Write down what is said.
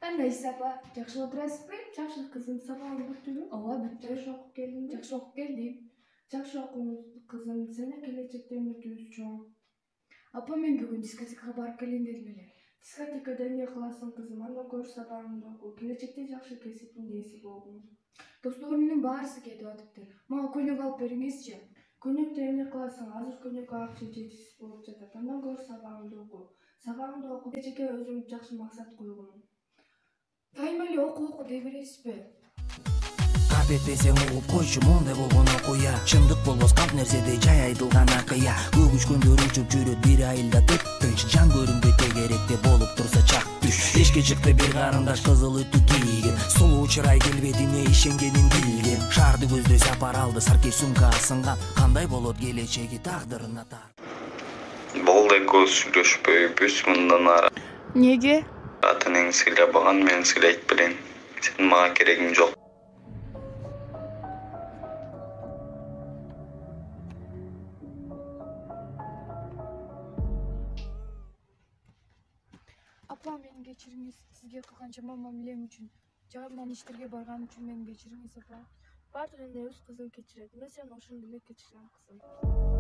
Андай сапа, жакшы отурасызбы? Жакшы кызым, сабагың бүттүбү? Ооба, бүттү. Жакшы окуп келдиңби? Жакшы окуп келдим. Жакшы окуңуз кызым, сен да келечекте үмүтүбүз чоң. Апа, мен бүгүн дискотекага барып келейин дедим эле. Дискотекада эмне кыласың кызым? Анда көрүш сабагыңды оку. Келечекте жакшы кесиптин ээси болгуң. Досторумдун баарысы кетип атыптыр. Мага көйнөк алып бериңизчи. Көйнөктө эмне кыласың? Азыр көйнөккө акча жетишсиз болуп жатат. Андан көрүш сабагыңды оку. Сабагыңды окуп, келечекке өзүңүз жакшы максат койгула. Дайыма эле оку дей бересизби? Кап этпесең угуп койчу, мондай болгон окуя. Чындык болбос калп нерседе жай айтылган акыя. Көк учкөндөр учуп жүрөт бир айылда тып-тынч. Жан көрүнбөй тегеректе болуп турса чак түш. Эшке чыкты бир карындаш кызыл үтү кийген. Сулуу чырай келбетине ишенгенин билген. Шаарды көздөй сапар алды, саркей сумка асынган. Кандай болот келечеги тагдырына тар. Болду көз сүйлөшпөйбүз мындан ары. Неге? Атының сыйлабаган мен сыйлайт белем. Сен мага керегиң жок. Апа, мени кечириңиз. Сизге кылган жаман мамилем үчүн, жаман иштерге барган үчүн мени кечириңиз, апа. Баардык эне өз кызын кечирет. Мен сени ошондой эле кечирем, кызым.